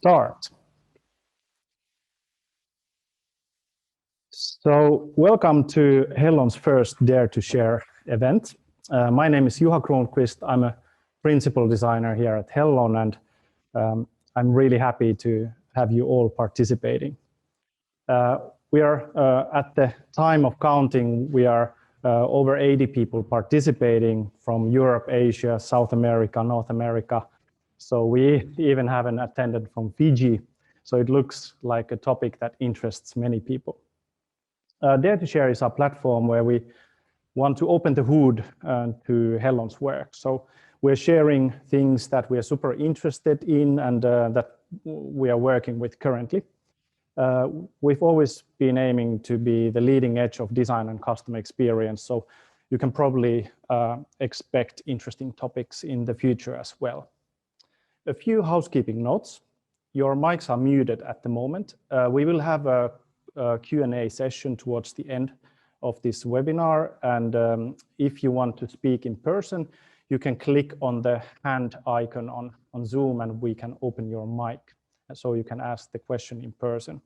Start. So welcome to Hellon's first Dare to Share event. My name is Juha Kronqvist. I'm a principal designer here at Hellon, and I'm really happy to have you all participating. We are at the time of counting, we are over 80 people participating from Europe, Asia, South America, North America. So we even have an attendant from Fiji. So it looks like a topic that interests many people. Dare to Share is our platform where we want to open the hood to Hellon's work. So we're sharing things that we are super interested in and that we are working with currently. We've always been aiming to be the leading edge of design and customer experience. So you can probably expect interesting topics in the future as well. A few housekeeping notes. Your mics are muted at the moment. We will have a Q&A session towards the end of this webinar. And if you want to speak in person, you can click on the hand icon on Zoom and we can open your mic. So you can ask the question in person.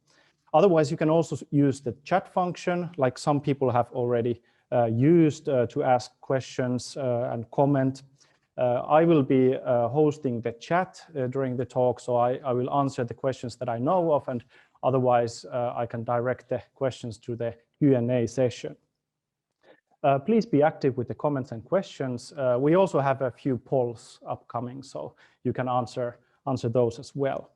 Otherwise, you can also use the chat function like some people have already used to ask questions and comment. I will be hosting the chat during the talk, so I will answer the questions that I know of, and otherwise I can direct the questions to the Q&A session. Please be active with the comments and questions. We also have a few polls upcoming, so you can answer those as well.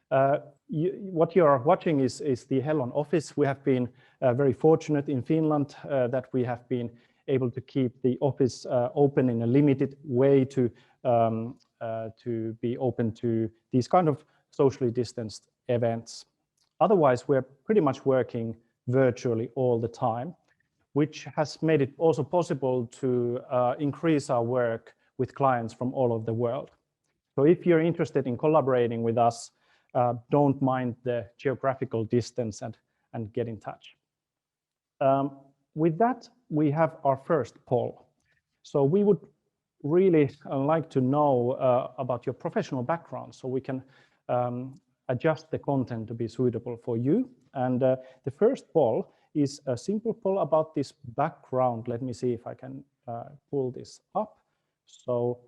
What you are watching is the Hellon office. We have been very fortunate in Finland that we have been able to keep the office open in a limited way to be open to these kind of socially distanced events. Otherwise, we're pretty much working virtually all the time, which has made it also possible to increase our work with clients from all over the world. So if you're interested in collaborating with us, don't mind the geographical distance and get in touch. With that, we have our first poll. So we would really like to know about your professional background so we can adjust the content to be suitable for you. And the first poll is a simple poll about this background. Let me see if I can pull this up. So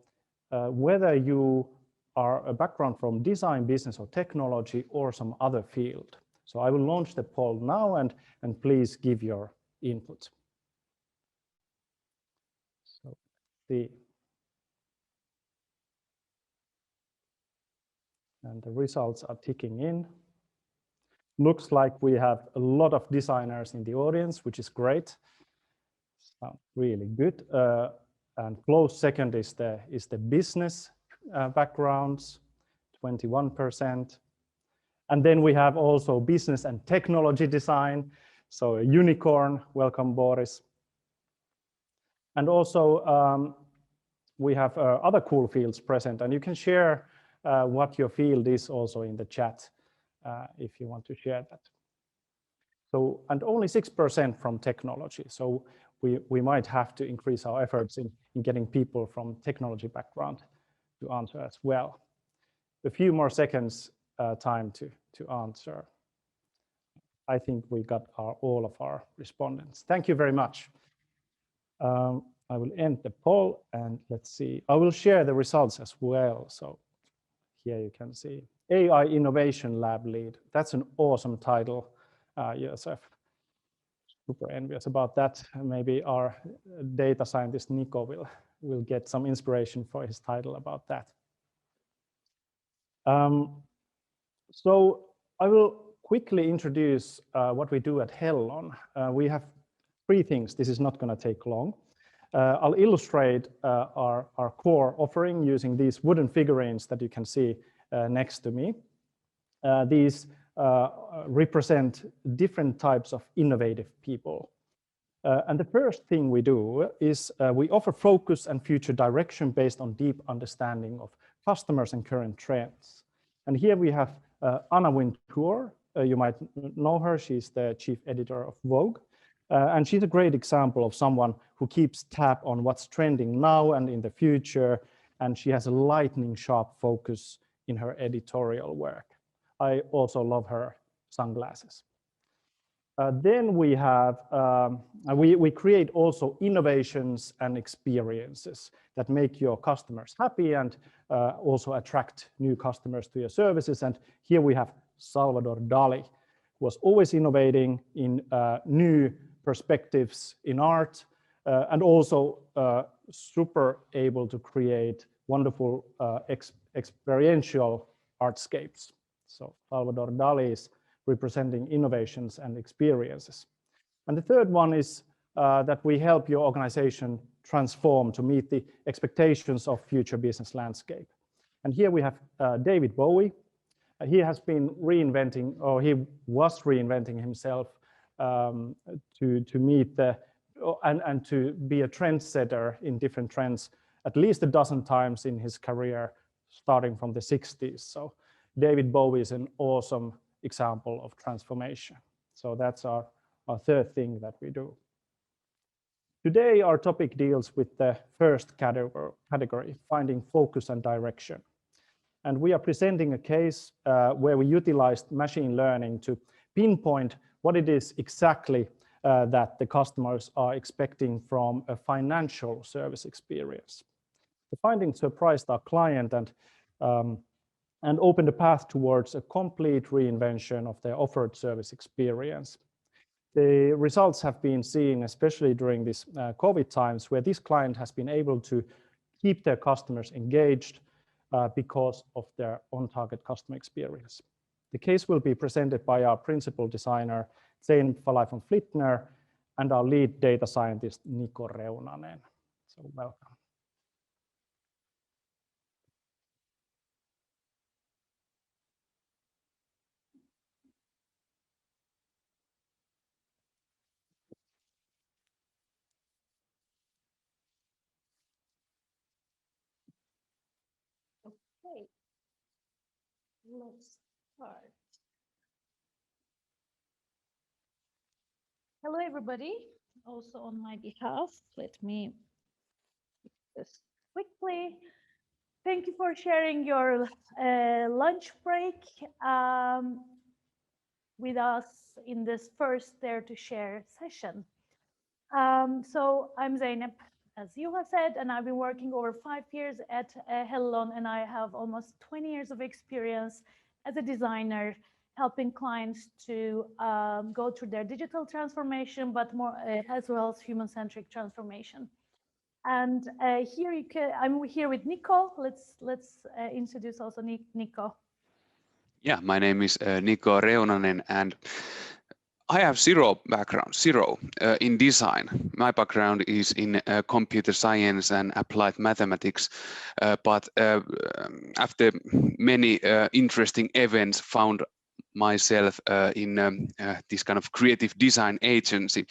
whether you are a background from design, business, or technology, or some other field. So I will launch the poll now and please give your input. So see. And the results are ticking in. Looks like we have a lot of designers in the audience, which is great. Sounds really good. And close second is the business backgrounds, 21%. And then we have also business and technology design. So a unicorn, welcome Boris. And also we have other cool fields present, and you can share what your field is also in the chat if you want to share that. So, and only 6% from technology. So we might have to increase our efforts in getting people from technology background to answer as well. A few more seconds time to answer. I think we got all of our respondents. Thank you very much. I will end the poll and let's see. I will share the results as well. So here you can see AI Innovation Lab Lead. That's an awesome title, Josef. Super envious about that. Maybe our data scientist Nico will get some inspiration for his title about that. So I will quickly introduce what we do at Hellon. We have three things. This is not going to take long. I'll illustrate our core offering using these wooden figurines that you can see next to me. These represent different types of innovative people. And the first thing we do is we offer focus and future direction based on deep understanding of customers and current trends. And here we have Anna Wintour. You might know her. She's the chief editor of Vogue. And she's a great example of someone who keeps tab on what's trending now and in the future. And she has a lightning sharp focus in her editorial work. I also love her sunglasses. Then we have, we create also innovations and experiences that make your customers happy and also attract new customers to your services. And here we have Salvador Dali, who was always innovating in new perspectives in art and also super able to create wonderful experiential artscapes. So Salvador Dali is representing innovations and experiences. And the third one is that we help your organization transform to meet the expectations of future business landscape. And here we have David Bowie. He has been reinventing, or he was reinventing himself to meet the, and to be a trendsetter in different trends at least a dozen times in his career, starting from the 60s. So David Bowie is an awesome example of transformation. So that's our third thing that we do. Today, our topic deals with the first category, finding focus and direction. And we are presenting a case where we utilized machine learning to pinpoint what it is exactly that the customers are expecting from a financial service experience. The findings surprised our client and opened a path towards a complete reinvention of their offered service experience. The results have been seen, especially during this COVID times, where this client has been able to keep their customers engaged because of their on-target customer experience. The case will be presented by our principal designer, Zein Falai von Flittner, and our lead data scientist, Niko Reunanen. So welcome. Okay, let's start. Hello, everybody. Also on my behalf, let me just quickly. Thank you for sharing your lunch break with us in this first Dare to Share session. So I'm Zeynep, as you have said, and I've been working over 5 years at Hellon, and I have almost 20 years of experience as a designer, helping clients to go through their digital transformation, but more as well as human-centric transformation. And here I'm here with Niko. Let's introduce also Niko. Yeah, my name is Niko Reunanen, and I have zero background, in design. My background is in computer science and applied mathematics, but after many interesting events, found myself in this kind of creative design agency,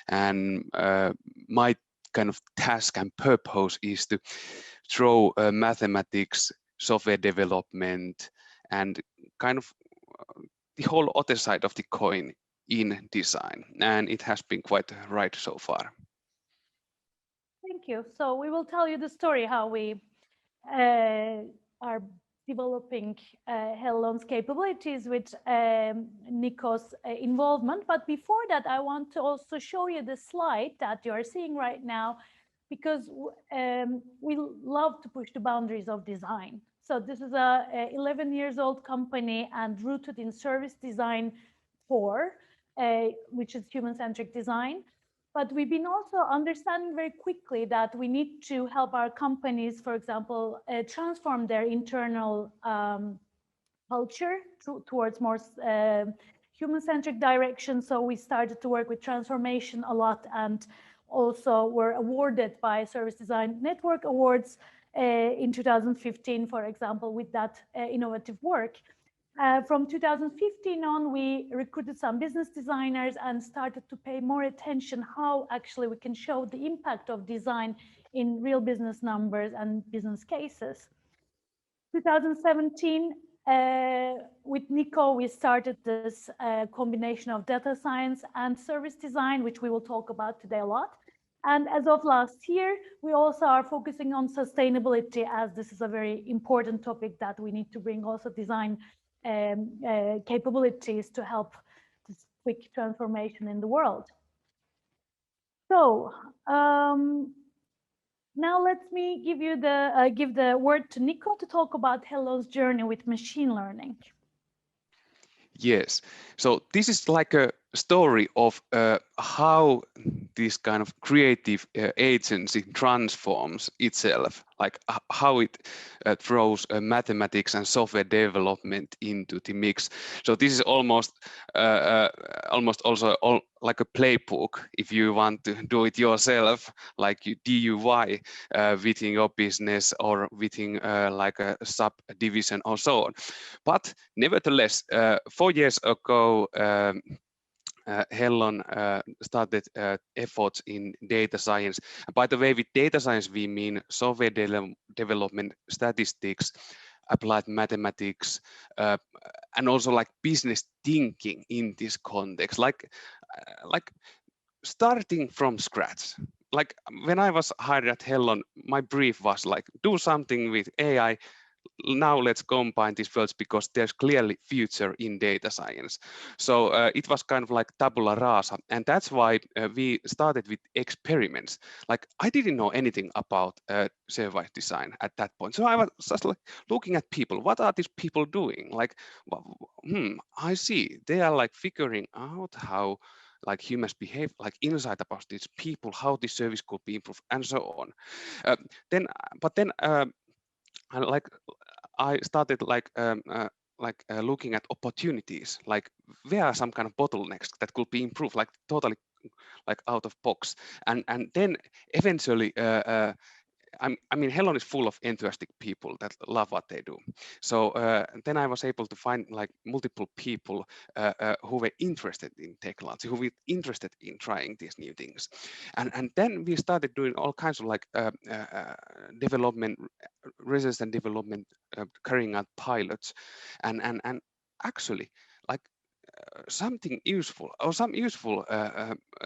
and my kind of task and purpose is to throw mathematics, software development, and kind of the whole other side of the coin in design, and it has been quite right so far. Thank you. So we will tell you the story how we are developing Hellon's capabilities with Niko's involvement. But before that, I want to also show you the slide that you are seeing right now, because we love to push the boundaries of design. So this is a 11 years old company and rooted in service design 4, which is human-centric design. But we've been also understanding very quickly that we need to help our companies, for example, transform their internal culture towards more human-centric direction. So we started to work with transformation a lot, and also were awarded by Service Design Network Awards in 2015, for example, with that innovative work. From 2015 on, we recruited some business designers and started to pay more attention how actually we can show the impact of design in real business numbers and business cases. 2017, with Niko, we started this combination of data science and service design, which we will talk about today a lot. And as of last year, we also are focusing on sustainability, as this is a very important topic that we need to bring also design capabilities to help this quick transformation in the world. So now let me give the word to Nico to talk about Hellon's journey with machine learning. Yes, so this is like a story of how this kind of creative agency transforms itself, like how it throws mathematics and software development into the mix. So this is almost also like a playbook if you want to do it yourself, like you DIY within your business or within like a subdivision or so on. But nevertheless, 4 years ago, Hellon started efforts in data science. By the way, with data science, we mean software development, statistics, applied mathematics, and also like business thinking in this context, like starting from scratch. Like when I was hired at Hellon, my brief was like, do something with AI. Now let's combine these worlds because there's clearly future in data science. So it was kind of like tabula rasa, and that's why we started with experiments. Like I didn't know anything about service design at that point, so I was just like looking at people. What are these people doing? Like, I see they are like figuring out how like humans behave, like insight about these people, how this service could be improved, and so on. I started looking at opportunities, like where are some kind of bottlenecks that could be improved, like totally like out of box, and then eventually I mean, Hellon is full of enthusiastic people that love what they do. So then I was able to find like multiple people who were interested in technology, who were interested in trying these new things. And then we started doing all kinds of like development, research and development, carrying out pilots. And actually, like something useful or some useful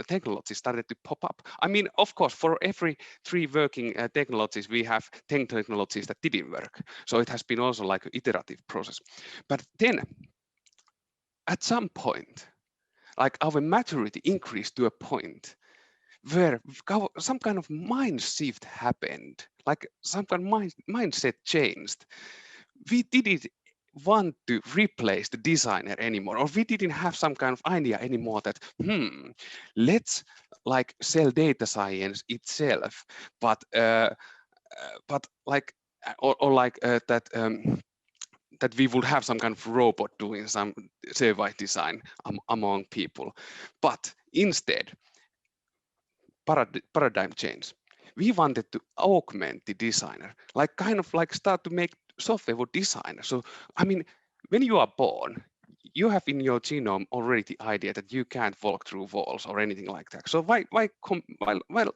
technology started to pop up. I mean, of course, for every 3 working technologies, we have 10 technologies that didn't work. So it has been also like an iterative process. But then at some point, like our maturity increased to a point where some kind of mind shift happened, like some kind of mindset changed. We didn't want to replace the designer anymore, or we didn't have some kind of idea anymore that let's like sell data science itself, but like or like that that we would have some kind of robot doing some service design among people. But instead, paradigm change. We wanted to augment the designer, like kind of like start to make software for designers. So, I mean, when you are born, you have in your genome already the idea that you can't walk through walls or anything like that. So why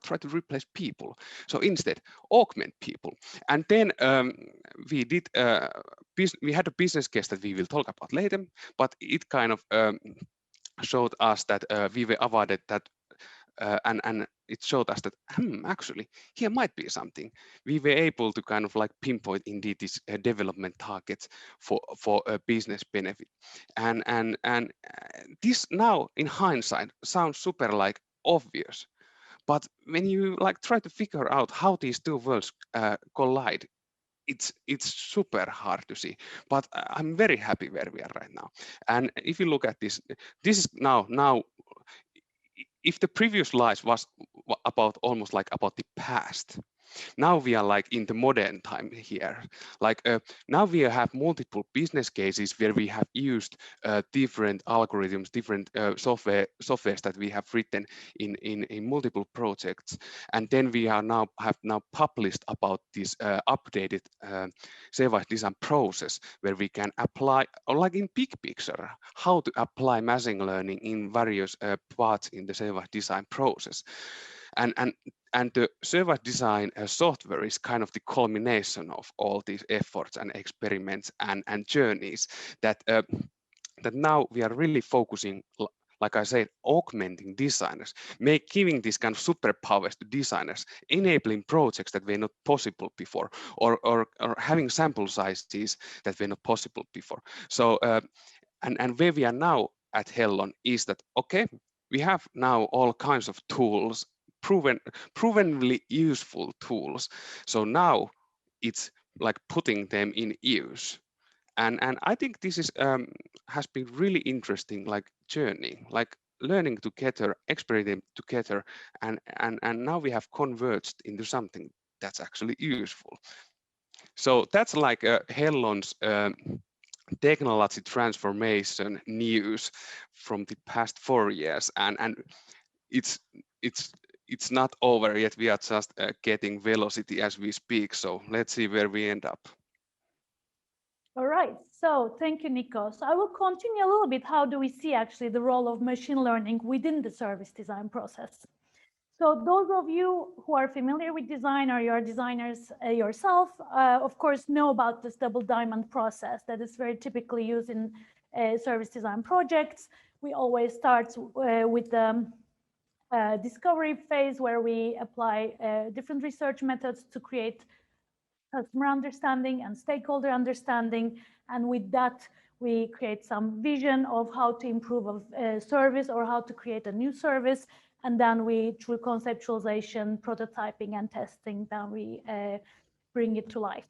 try to replace people? So instead, augment people. And then we did we had a business case that we will talk about later, but it kind of showed us that we were awarded that. And it showed us that actually here might be something. We were able to kind of like pinpoint indeed these development targets for a business benefit, and this now in hindsight sounds super like obvious, but when you like try to figure out how these two worlds collide, it's super hard to see. But I'm very happy where we are right now. And if you look at this is now if the previous life was about almost like about the past, now we are like in the modern time here. Like now we have multiple business cases where we have used different algorithms, different softwares that we have written in multiple projects, and then we are have published about this updated service design process where we can apply, or like in big picture, how to apply machine learning in various parts in the service design process. And the service design software is kind of the culmination of all these efforts and experiments and journeys that that now we are really focusing like I said, augmenting designers, giving this kind of superpowers to designers, enabling projects that were not possible before, or having sample sizes that were not possible before. So, and where we are now at Hellon is that, okay, we have now all kinds of tools, provenly useful tools. So now it's like putting them in use. And I think this is has been really interesting, like journey, like learning together, experimenting together, and now we have converged into something that's actually useful. So that's like Hellon's technology transformation news from the past 4 years, and it's not over yet. We are just getting velocity as we speak. So let's see where we end up. All right, so thank you, Nico. So I will continue a little bit. How do we see actually the role of machine learning within the service design process? So those of you who are familiar with design, or you are designers yourself, of course, know about this double diamond process that is very typically used in service design projects. We always start with the discovery phase, where we apply different research methods to create customer understanding and stakeholder understanding. And with that, we create some vision of how to improve a service or how to create a new service. And then we, through conceptualization, prototyping, and testing, then we bring it to life.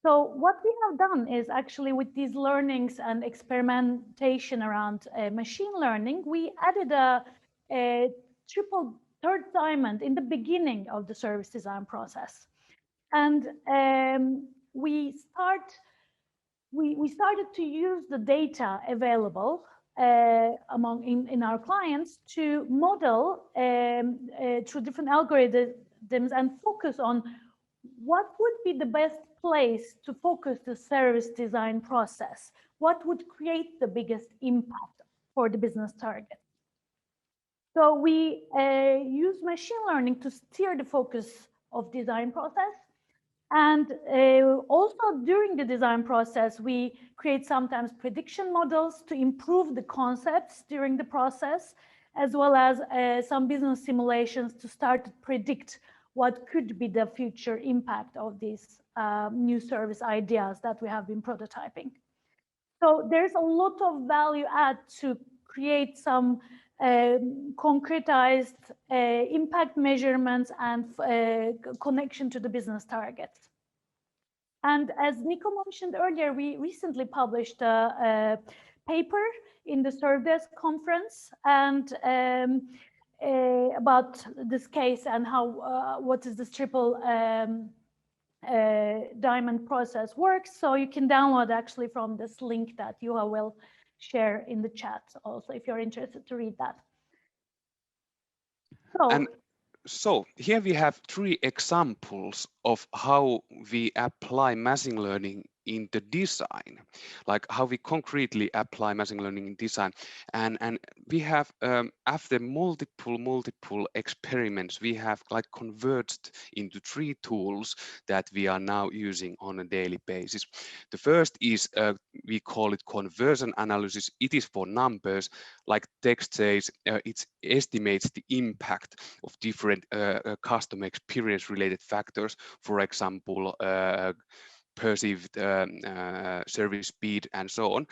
So what we have done is actually, with these learnings and experimentation around machine learning, we added a triple third diamond in the beginning of the service design process. And we started to use the data available in our clients to model through different algorithms and focus on what would be the best place to focus the service design process, what would create the biggest impact for the business target. So we use machine learning to steer the focus of design process. And also during the design process, we create sometimes prediction models to improve the concepts during the process, as well as some business simulations to start to predict what could be the future impact of these new service ideas that we have been prototyping. So there's a lot of value add to create some concretized impact measurements and connection to the business targets. And as Nico mentioned earlier, we recently published a paper in the Servidesk conference and about this case and how what is this triple diamond process works. So you can download actually from this link that Juha will share in the chat also, if you're interested to read that. So here we have 3 examples of how we apply machine learning in the design, like how we concretely apply machine learning in design. And we have, after multiple experiments, we have like converged into 3 tools that we are now using on a daily basis. The first is, we call it conversion analysis. It is for numbers, like text says, it estimates the impact of different customer experience related factors, for example, perceived service speed and so on,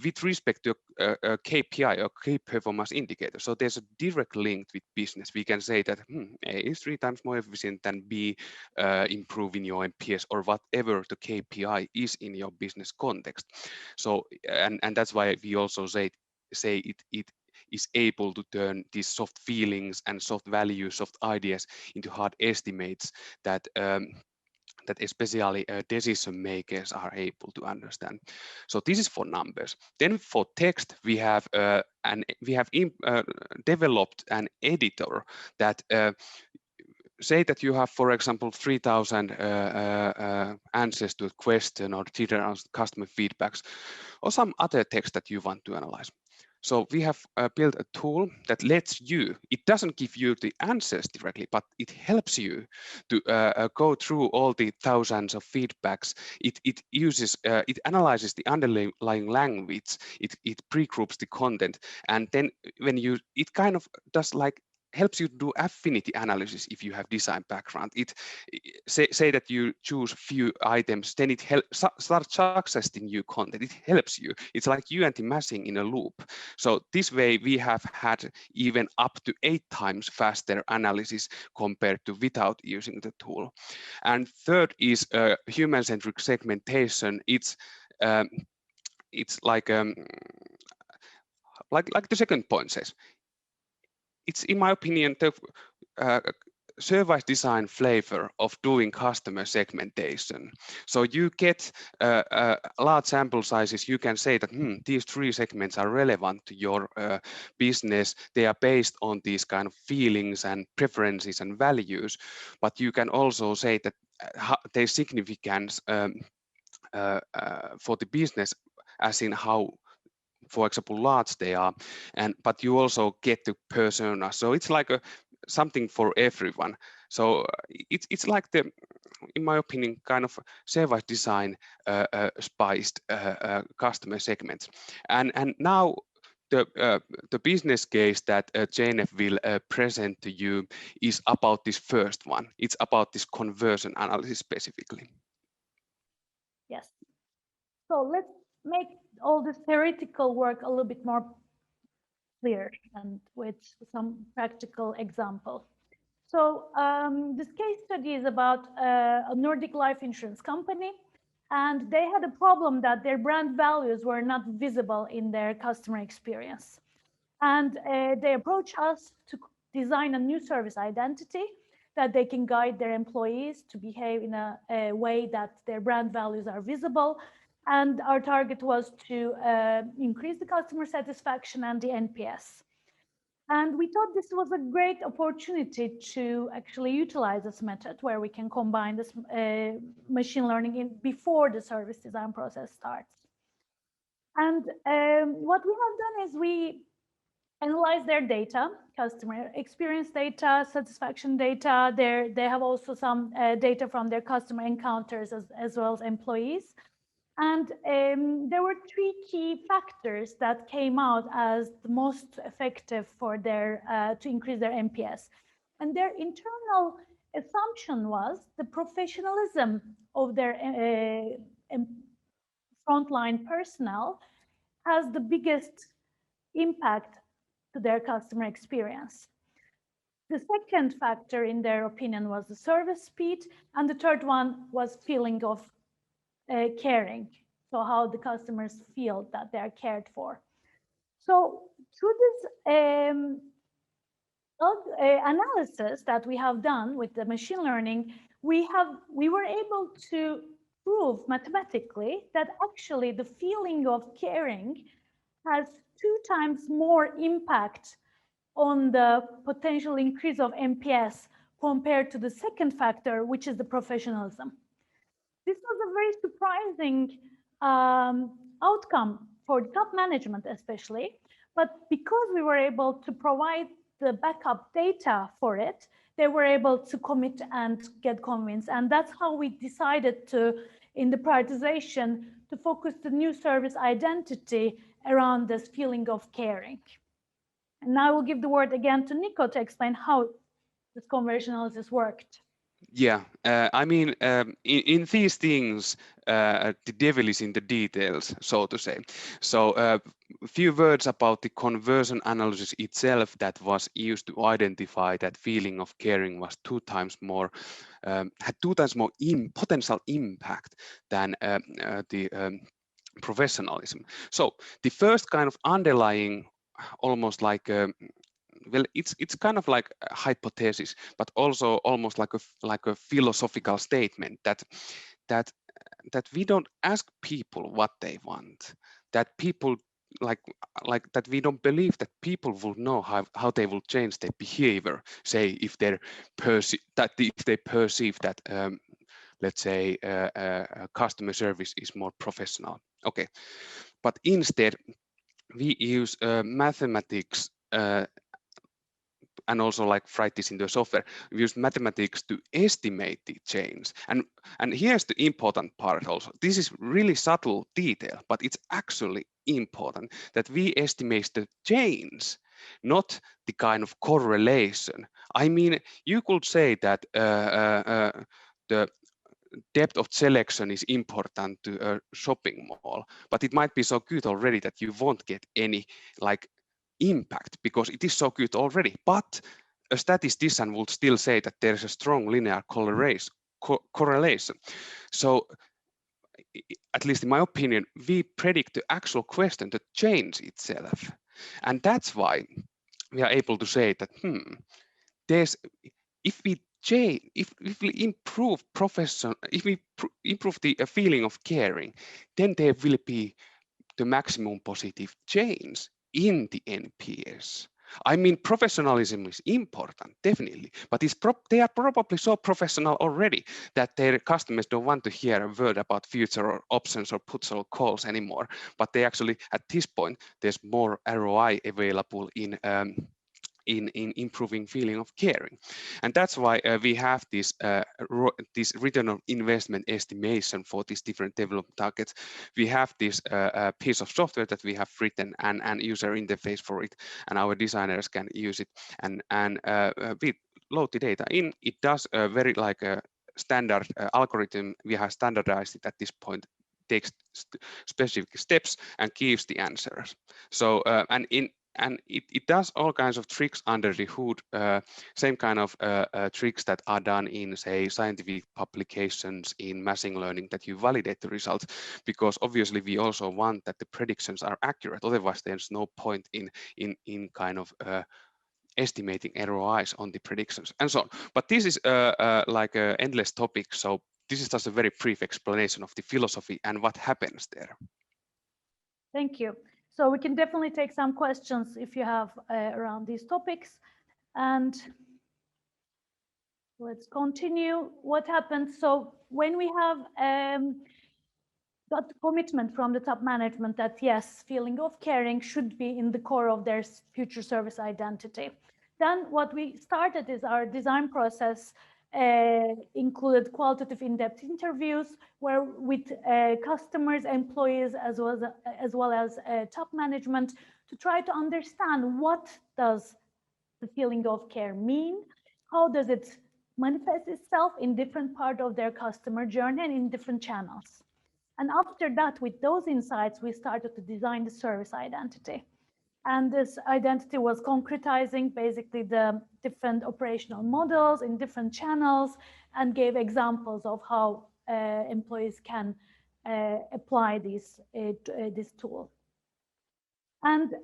with respect to a KPI or key performance indicator. So there's a direct link with business. We can say that A is 3 times more efficient than B, improving your NPS or whatever the KPI is in your business context. So and that's why we also say it is able to turn these soft feelings and soft values, soft ideas into hard estimates that that especially decision makers are able to understand. So this is for numbers. Then for text, we have developed an editor that say that you have, for example, 3,000 answers to a question or 3,000 customer feedbacks or some other text that you want to analyze. So we have built a tool that lets you, it doesn't give you the answers directly, but it helps you to go through all the thousands of feedbacks. It uses, it analyzes the underlying language, it pre-groups the content, and then when you, it kind of does like helps you do affinity analysis if you have design background. It say that you choose few items, then it starts suggesting you content. It helps you. It's like you and the machine in a loop. So this way we have had even up to 8 times faster analysis compared to without using the tool. And third is human-centric segmentation. It's like the second point says. It's, in my opinion, the service design flavor of doing customer segmentation. So you get large sample sizes. You can say that these 3 segments are relevant to your business. They are based on these kind of feelings and preferences and values. But you can also say that their significance for the business, as in how, for example, large they are, but you also get the persona. So it's like something for everyone. So it's like the, in my opinion, kind of service design spiced customer segments. And now the business case that JNF will present to you is about this first one. It's about this conversion analysis specifically. Yes. So let's make all this theoretical work a little bit more clear and with some practical example. So this case study is about a Nordic life insurance company, and they had a problem that their brand values were not visible in their customer experience. And they approached us to design a new service identity that they can guide their employees to behave in a way that their brand values are visible. And our target was to increase the customer satisfaction and the NPS. And we thought this was a great opportunity to actually utilize this method where we can combine this machine learning before the service design process starts. And what we have done is we analyze their data, customer experience data, satisfaction data. They have also some data from their customer encounters as well as employees. And there were 3 key factors that came out as the most effective for their to increase their NPS. And their internal assumption was the professionalism of their frontline personnel has the biggest impact to their customer experience. The second factor, in their opinion, was the service speed, and the third one was feeling of caring. So how the customers feel that they are cared for. So through this analysis that we have done with the machine learning, we were able to prove mathematically that actually the feeling of caring has 2 times more impact on the potential increase of NPS compared to the second factor, which is the professionalism. This was a very surprising outcome for the top management especially, but because we were able to provide the backup data for it, they were able to commit and get convinced. And that's how we decided to, in the prioritization, to focus the new service identity around this feeling of caring. And now I will give the word again to Nico to explain how this conversion analysis worked. Yeah, I mean, in these things, the devil is in the details, so to say. So a few words about the conversion analysis itself that was used to identify that feeling of caring was 2 times more, had 2 times more potential impact than the professionalism. So the first kind of underlying, almost like well, it's kind of like a hypothesis, but also almost like a philosophical statement that we don't ask people what they want, that people like that we don't believe that people will know how they will change their behavior, say if they perceive that let's say customer service is more professional. Okay, but instead we use mathematics and also like write this into a software. We use mathematics to estimate the change. And here's the important part also. This is really subtle detail, but it's actually important that we estimate the change, not the kind of correlation. I mean, you could say that the depth of selection is important to a shopping mall, but it might be so good already that you won't get any like impact because it is so good already. But a statistician would still say that there's a strong linear correlation. So at least in my opinion, we predict the actual question, the change itself. And that's why we are able to say that, there's, if we change, if we improve if we improve the feeling of caring, then there will be the maximum positive change in the NPS. I mean, professionalism is important, definitely, but they are probably so professional already that their customers don't want to hear a word about future or options or puts or calls anymore. But they actually, at this point, there's more ROI available in improving feeling of caring. And that's why we have this return on investment estimation for these different development targets. We have this piece of software that we have written and user interface for it, and our designers can use it. And we load the data in. It does very like a standard algorithm. We have standardized it at this point, takes specific steps and gives the answers. So and it does all kinds of tricks under the hood, same kind of tricks that are done in, say, scientific publications in machine learning, that you validate the results, because obviously we also want that the predictions are accurate. Otherwise, there's no point in kind of estimating ROIs on the predictions and so on. But this is like an endless topic. So this is just a very brief explanation of the philosophy and what happens there. Thank you. So we can definitely take some questions if you have around these topics. And let's continue. What happens? So when we have got commitment from the top management that yes, feeling of caring should be in the core of their future service identity, then what we started is our design process included qualitative in-depth interviews where with customers, employees, as well as top management, to try to understand what does the feeling of care mean, how does it manifest itself in different part of their customer journey and in different channels. And after that, with those insights, we started to design the service identity. And this identity was concretizing basically the different operational models in different channels and gave examples of how employees can apply this tool. And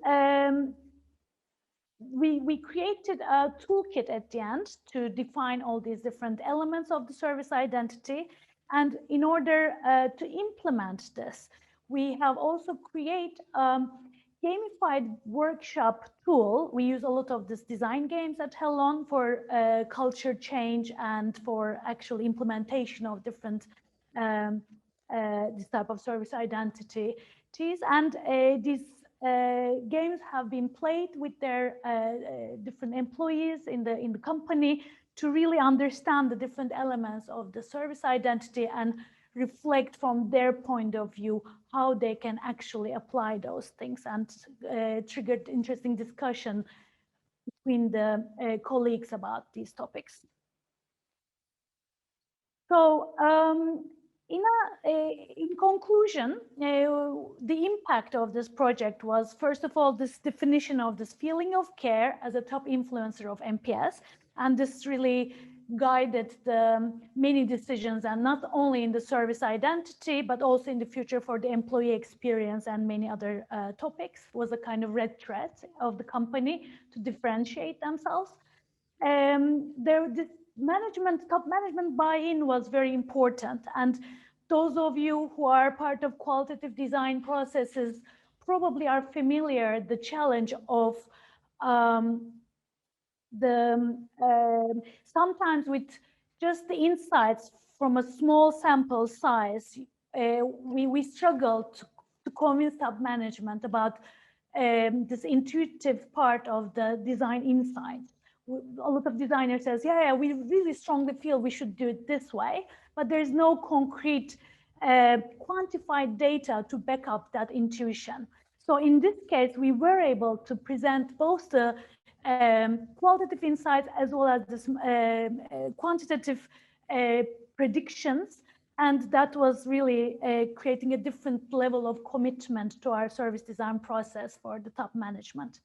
we created a toolkit at the end to define all these different elements of the service identity. And in order to implement this, we have also created gamified workshop tool. We use a lot of this design games at Hellon for culture change and for actual implementation of different this type of service identities. And these games have been played with their different employees in the company to really understand the different elements of the service identity and reflect from their point of view how they can actually apply those things, and triggered interesting discussion between the colleagues about these topics. So in conclusion, the impact of this project was, first of all, this definition of this feeling of care as a top influencer of NPS, and this really guided the many decisions, and not only in the service identity, but also in the future for the employee experience and many other topics. Was a kind of red thread of the company to differentiate themselves. Top management buy-in was very important, and those of you who are part of qualitative design processes probably are familiar the challenge of sometimes with just the insights from a small sample size, we struggle to convince top management about this intuitive part of the design insight. A lot of designers says, yeah, we really strongly feel we should do it this way, but there's no concrete quantified data to back up that intuition. So in this case, we were able to present both the qualitative insights as well as this quantitative predictions, and that was really creating a different level of commitment to our service design process for the top management.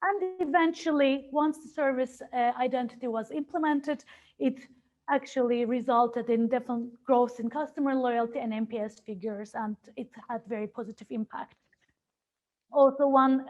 And eventually, once the service identity was implemented, it actually resulted in definite growth in customer loyalty and NPS figures, and it had very positive impact. Also, one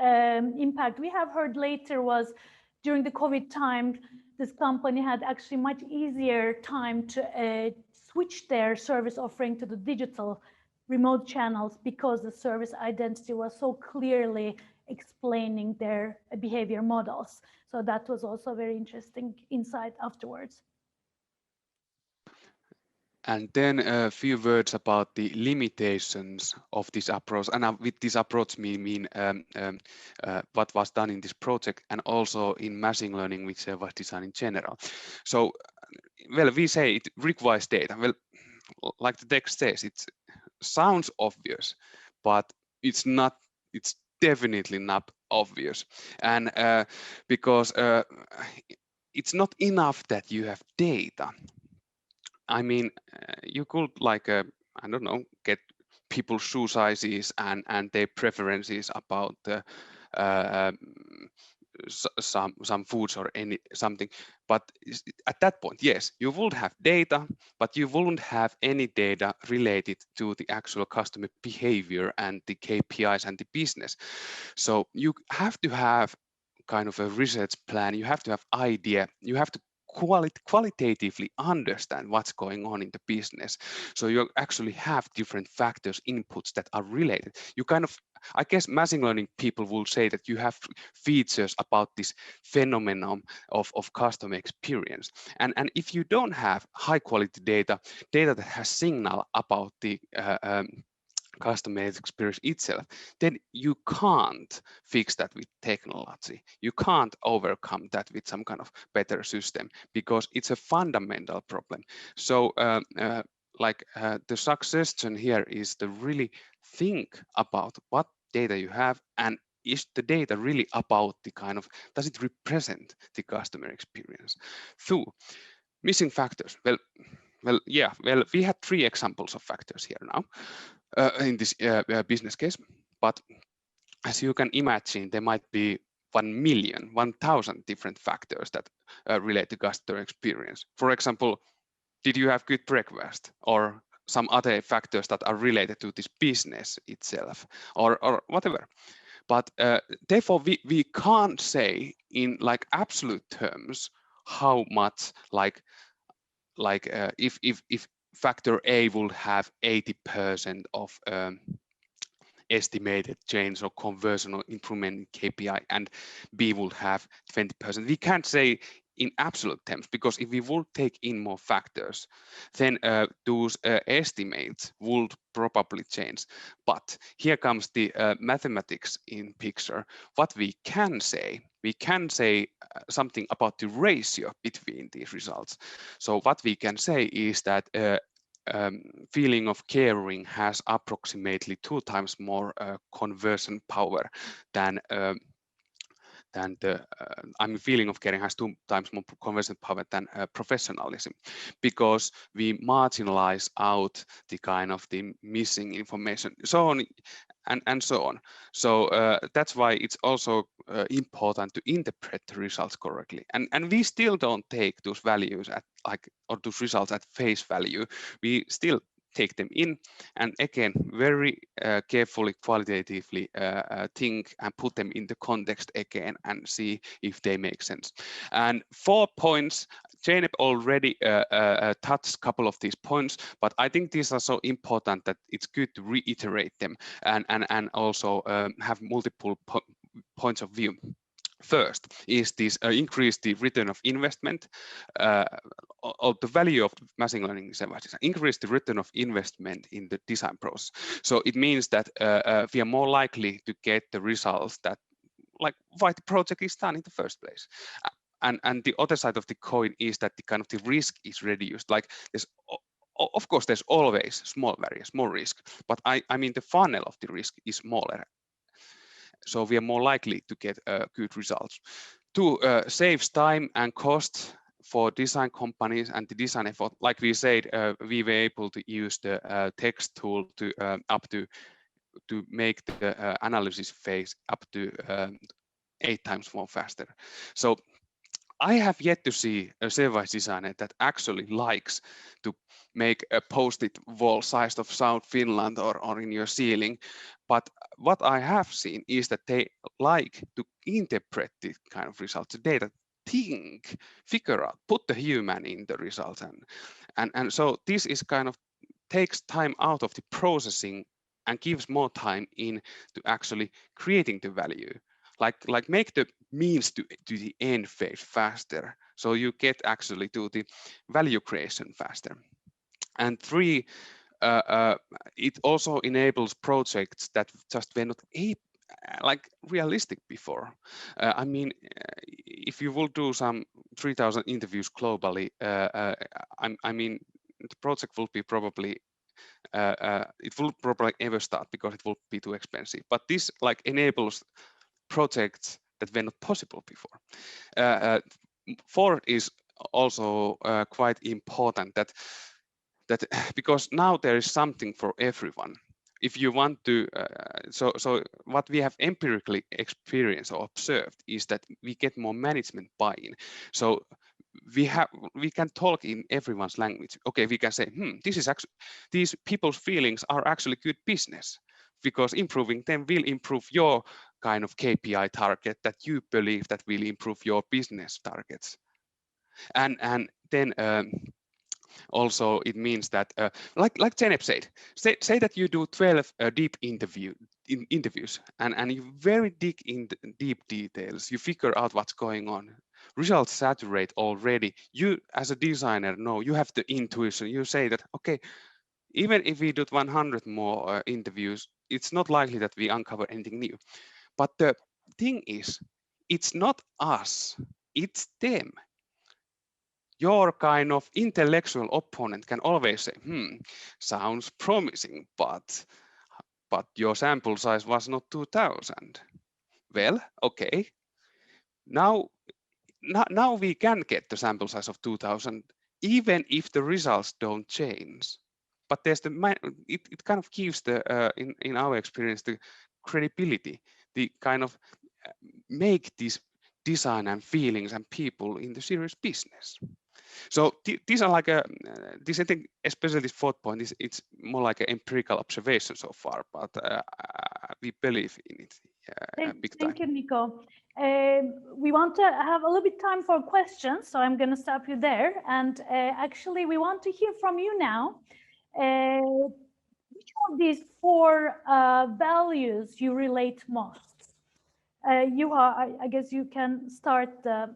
impact we have heard later was during the COVID time, this company had actually much easier time to switch their service offering to the digital remote channels because the service identity was so clearly explaining their behavior models. So that was also a very interesting insight afterwards. And then a few words about the limitations of this approach. And with this approach, we mean what was done in this project and also in machine learning, which was designed in general. So, well, we say it requires data. Well, like the text says, it sounds obvious, but it's not. It's definitely not obvious, and because it's not enough that you have data. I mean, you could like I don't know, get people's shoe sizes and their preferences about the some foods or something, but at that point, yes, you would have data, but you wouldn't have any data related to the actual customer behavior and the KPIs and the business. So you have to have kind of a research plan. You have to have idea. You have to qualitatively understand what's going on in the business. So you actually have different factors, inputs that are related. You kind of, I guess machine learning people will say that you have features about this phenomenon of customer experience. And if you don't have high quality data that has signal about the customer experience itself, then you can't fix that with technology. You can't overcome that with some kind of better system because it's a fundamental problem. So the suggestion here is to really think about what data you have, and is the data really about the kind of, does it represent the customer experience? Two, missing factors. Well, we had 3 examples of factors here now in this business case, but as you can imagine, there might be 1,000 different factors that relate to customer experience. For example, did you have good breakfast, or some other factors that are related to this business itself, or whatever. But therefore, we can't say in like absolute terms how much if factor A will have 80% of estimated change or conversion or improvement in KPI, and B will have 20%. We can't say in absolute terms, because if we would take in more factors, then those estimates would probably change. But here comes the mathematics in picture. What we can say something about the ratio between these results. So what we can say is that feeling of caring has approximately 2 times more conversion power than the feeling of caring has 2 times more conversion power than professionalism, because we marginalize out the kind of the missing information, so on and so on. So that's why it's also important to interpret the results correctly. And we still don't take those values or those results at face value. We still take them in, and again, very carefully, qualitatively think and put them in the context again and see if they make sense. And 4 points, Zeynep already touched a couple of these points, but I think these are so important that it's good to reiterate them and also have multiple points of view. First is this increase the return of investment, or the value of machine learning devices, increase the return of investment in the design process. So it means that we are more likely to get the results that, like, why the project is done in the first place. And the other side of the coin is that the kind of the risk is reduced. Like, there's, of course, there's always small barriers, small risk, but I mean the funnel of the risk is smaller. So we are more likely to get good results. Two, saves time and cost for design companies and the design effort. Like we said, we were able to use the text tool to make the analysis phase up to 8 times more faster. So I have yet to see a service designer that actually likes to make a post-it wall sized of South Finland or in your ceiling. But what I have seen is that they like to interpret the kind of results, the data, think, figure out, put the human in the results. And so this is kind of takes time out of the processing and gives more time in to actually creating the value. Like make the means to the end phase faster, so you get actually to the value creation faster. And three, it also enables projects that just were not like realistic before. I mean, if you will do some 3,000 interviews globally, I mean, the project will be probably it will probably never start because it will be too expensive. But this like enables projects that were not possible before. Fourth is also quite important that because now there is something for everyone. If you want to, so what we have empirically experienced or observed is that we get more management buy-in. So we can talk in everyone's language. Okay, we can say, this is actually, these people's feelings are actually good business, because improving them will improve your kind of KPI target that you believe that will improve your business targets. And then also it means that like Zenep said, say that you do 12 deep interviews and you very dig in deep details, you figure out what's going on, results saturate already. You as a designer know, you have the intuition, you say that, okay, even if we do 100 more interviews, it's not likely that we uncover anything new. But the thing is, it's not us, it's them. Your kind of intellectual opponent can always say, sounds promising, but your sample size was not 2,000. Well, okay. Now we can get the sample size of 2,000, even if the results don't change. But there's it kind of gives the in our experience the credibility, the kind of make this design and feelings and people in the serious business. So these are like this, I think, especially this fourth point is it's more like an empirical observation so far, but we believe in it big time. Thank you, Nico. We want to have a little bit time for questions, so I'm going to stop you there. And actually, we want to hear from you now. Which of these 4 values you relate most? I guess you can start the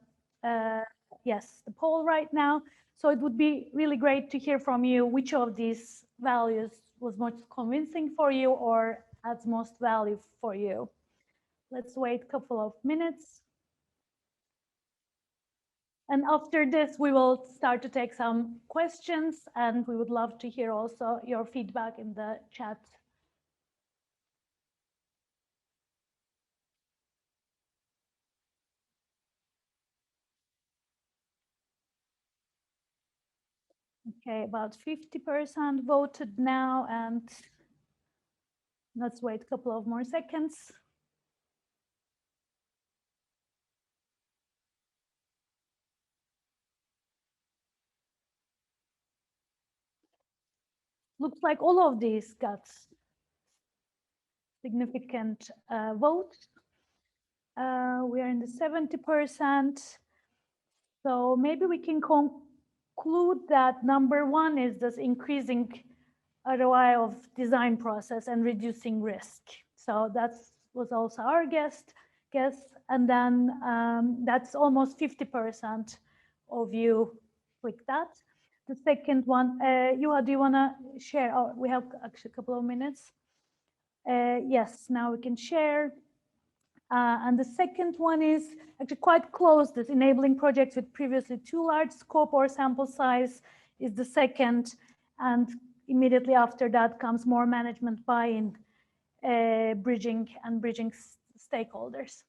the poll right now. So it would be really great to hear from you which of these values was most convincing for you or adds most value for you. Let's wait a couple of minutes. And after this, we will start to take some questions, and we would love to hear also your feedback in the chat. Okay, about 50% voted now, and let's wait a couple of more seconds. Looks like all of these got significant votes. We are in the 70%. So maybe we can conclude that number 1 is this increasing ROI of design process and reducing risk. So that was also our guest. guess. And then that's almost 50% of you click that. The second one, Juha, do you want to share? Oh, we have actually a couple of minutes. Yes, now we can share. And the second one is actually quite close. This enabling projects with previously too large scope or sample size is the second. And immediately after that comes more management buy-in, bridging stakeholders.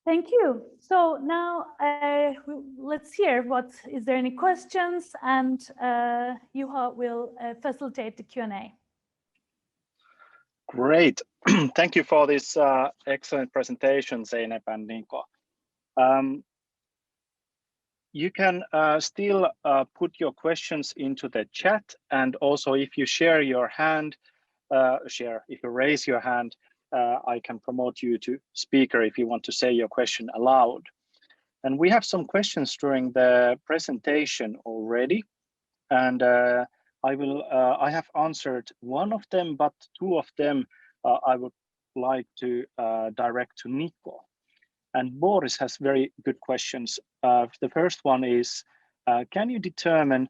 Thank you. So now let's hear is there any questions, and Juha will facilitate the Q&A. Great. Thank you for this excellent presentation, Zeynep and Nico. You can still put your questions into the chat, and also if you share your hand, if you raise your hand, I can promote you to speaker if you want to say your question aloud. And we have some questions during the presentation already, and I have answered one of them, but two of them I would like to direct to Nico. And Boris has very good questions. The first one is, can you determine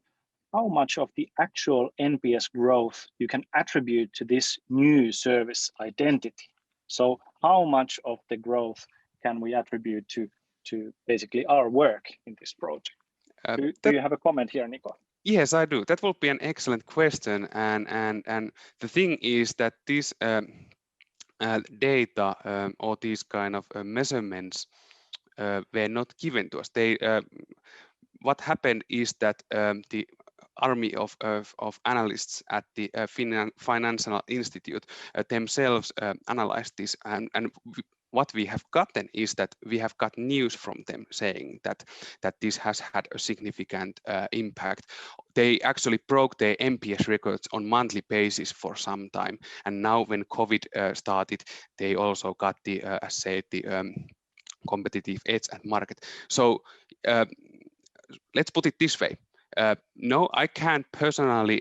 how much of the actual NPS growth you can attribute to this new service identity? So how much of the growth can we attribute to basically our work in this project? Do you have a comment here, Nico? Yes, I do. That will be an excellent question. And the thing is that this data or these kind of measurements were not given to us. What happened is that the army of analysts at the Financial Institute themselves analyzed this, and what we have gotten is that we have got news from them saying that this has had a significant impact. They actually broke their NPS records on monthly basis for some time, and now when COVID started, they also got the as said the competitive edge at market. So let's put it this way. No, I can't personally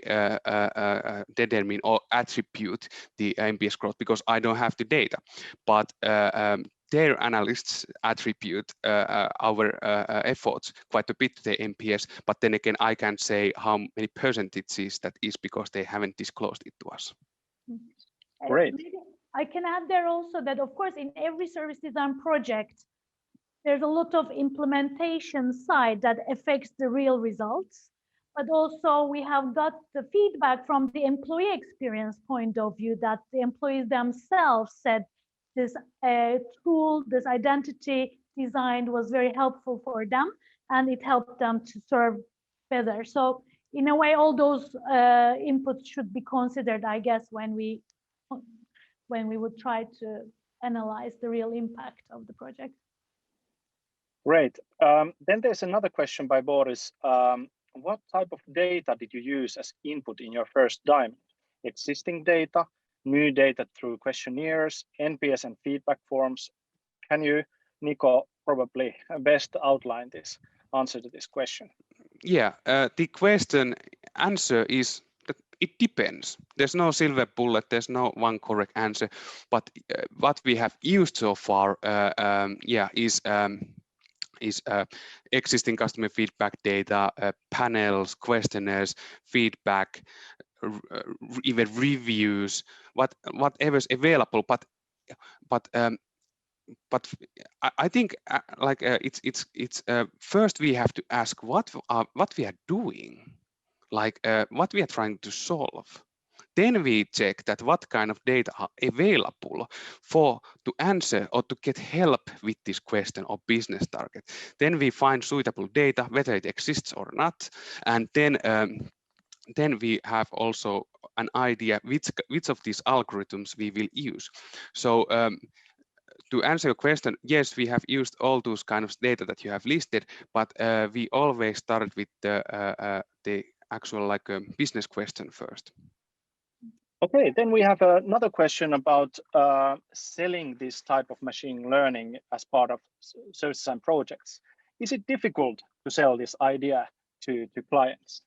determine or attribute the NPS growth because I don't have the data, but their analysts attribute our efforts quite a bit to the NPS, but then again, I can't say how many percentages that is because they haven't disclosed it to us. Great. I can add there also that, of course, in every service design project, there's a lot of implementation side that affects the real results, but also we have got the feedback from the employee experience point of view that the employees themselves said this tool, this identity design was very helpful for them, and it helped them to serve better. So in a way, all those inputs should be considered, I guess, when we would try to analyze the real impact of the project. Great. Then there's another question by Boris. What type of data did you use as input in your first diamond? Existing data, new data through questionnaires, NPS and feedback forms? Can you, Nico, probably best outline this answer to this question? Yeah, the question answer is that it depends. There's no silver bullet, there's no one correct answer, but what we have used so far is existing customer feedback data, panels, questionnaires, feedback, even reviews, whatever's available. But I think it's first we have to ask what we are doing, like what we are trying to solve. Then we check that what kind of data are available to answer or to get help with this question or business target. Then we find suitable data, whether it exists or not, and then we have also an idea which of these algorithms we will use. So to answer your question, yes, we have used all those kind of data that you have listed, but we always started with the actual business question first. Okay, then we have another question about selling this type of machine learning as part of service design projects. Is it difficult to sell this idea to clients?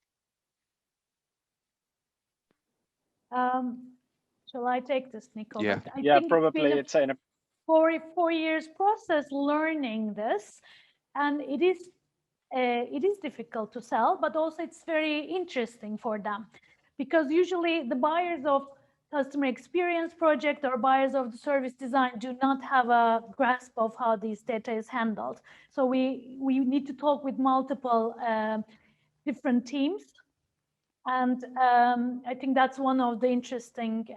Shall I take this, Nico? Yeah, probably it's 4 years process learning this, and it is difficult to sell, but also it's very interesting for them, because usually the buyers of customer experience project or buyers of the service design do not have a grasp of how this data is handled. So we need to talk with multiple different teams. And I think that's one of the interesting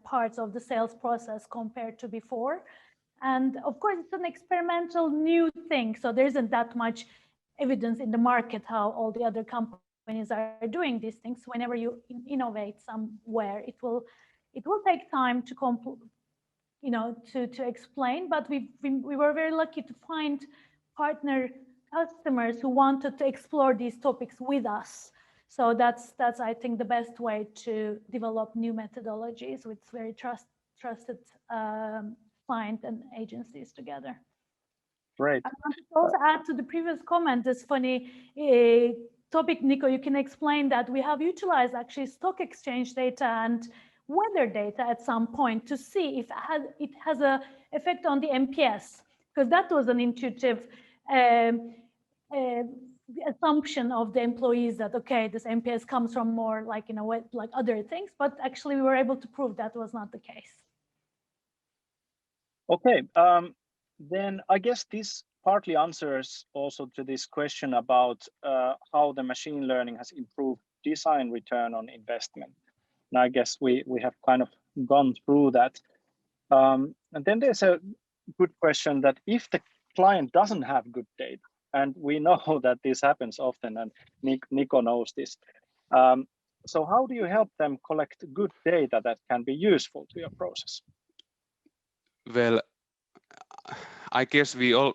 parts of the sales process compared to before. And of course, it's an experimental new thing. So there isn't that much evidence in the market how all the other companies are doing these things. Whenever you innovate somewhere, it will take time to to explain. But we were very lucky to find partner customers who wanted to explore these topics with us. So that's I think the best way to develop new methodologies with very trusted client and agencies together. Great. I want to also add to the previous comment, this funny topic, Nico, you can explain that we have utilized actually stock exchange data and weather data at some point to see if it has an effect on the NPS, because that was an intuitive assumption of the employees that, okay, this NPS comes from more like, like other things, but actually we were able to prove that was not the case. Okay, then I guess this partly answers also to this question about how the machine learning has improved design return on investment. And I guess we have kind of gone through that. And then there's a good question that if the client doesn't have good data, and we know that this happens often, and Nico knows this. So how do you help them collect good data that can be useful to your process? Well, I guess we are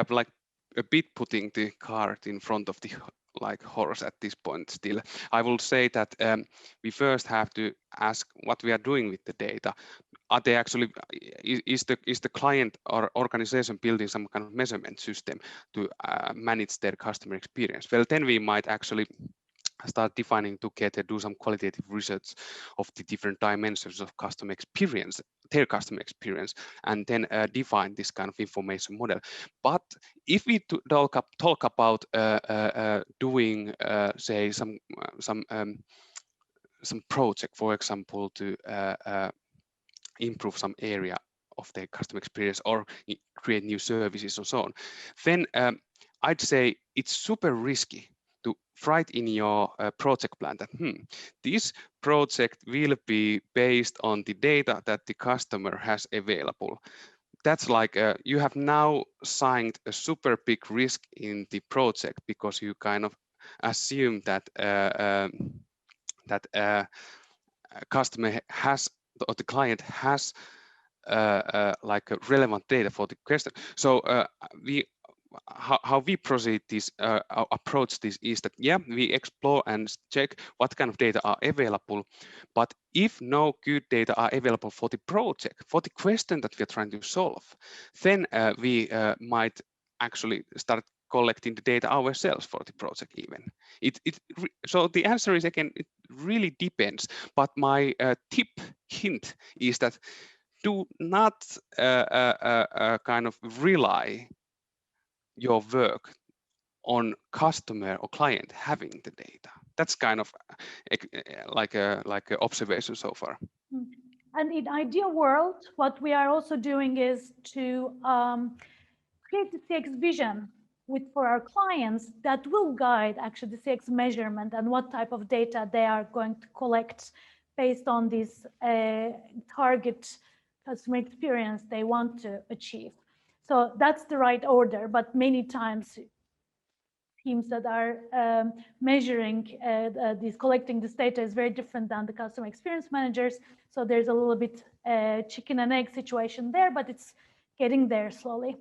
like a bit putting the cart in front of the horse at this point still. I will say that we first have to ask what we are doing with the data. Are they actually, is the client or organization building some kind of measurement system to manage their customer experience? Well, then we might actually start defining together, do some qualitative research of the different dimensions of customer experience, their customer experience, and then define this kind of information model. But if we talk about doing, say, some project, for example, to improve some area of their customer experience or create new services and so on, then I'd say it's super risky to write in your project plan that this project will be based on the data that the customer has available. That's like you have now signed a super big risk in the project because you kind of assume that customer has, or the client has like a relevant data for the question. So how we proceed this, approach this is that, yeah, we explore and check what kind of data are available, but if no good data are available for the project, for the question that we're trying to solve, then we might actually start collecting the data ourselves for the project even. So the answer is, again, it really depends, but my hint is that do not kind of rely your work on customer or client having the data. That's kind of like a observation so far. And in ideal world, what we are also doing is to create the CX vision for our clients that will guide actually the CX measurement and what type of data they are going to collect based on this target customer experience they want to achieve. So that's the right order, but many times teams that are measuring collecting this data is very different than the customer experience managers. So there's a little bit chicken and egg situation there, but it's getting there slowly.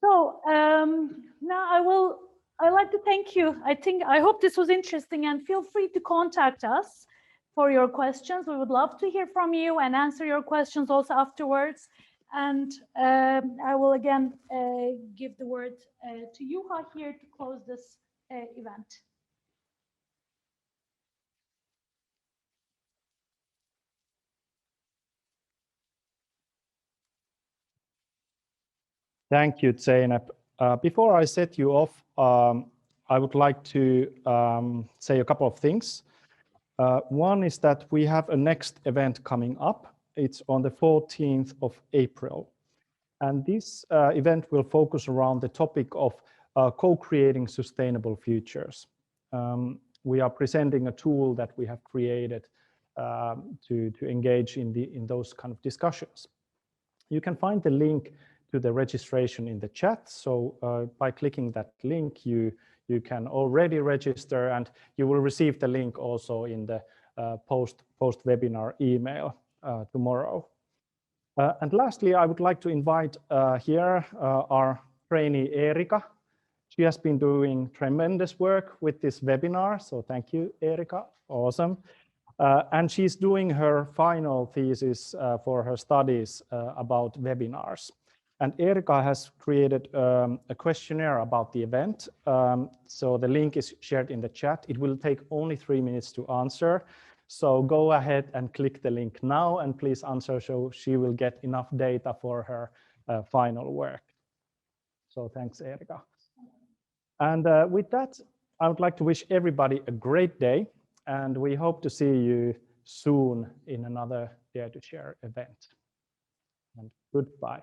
So now I'd like to thank you. I hope this was interesting, and feel free to contact us for your questions. We would love to hear from you and answer your questions also afterwards. And I will again give the word to Juha here to close this event. Thank you, Zeynep. Before I set you off, I would like to say a couple of things. One is that we have a next event coming up. It's on the 14th of April. And this event will focus around the topic of co-creating sustainable futures. We are presenting a tool that we have created to engage in those kind of discussions. You can find the link to the registration in the chat. So by clicking that link, you can already register, and you will receive the link also in the post-webinar email tomorrow. And lastly, I would like to invite here our trainee Erika. She has been doing tremendous work with this webinar, so thank you, Erika. Awesome. And she's doing her final thesis for her studies about webinars. And Erika has created a questionnaire about the event. So the link is shared in the chat. It will take only 3 minutes to answer. So go ahead and click the link now, and please answer so she will get enough data for her final work. So thanks, Erika. And with that, I would like to wish everybody a great day, and we hope to see you soon in another Dare to Share event. And goodbye.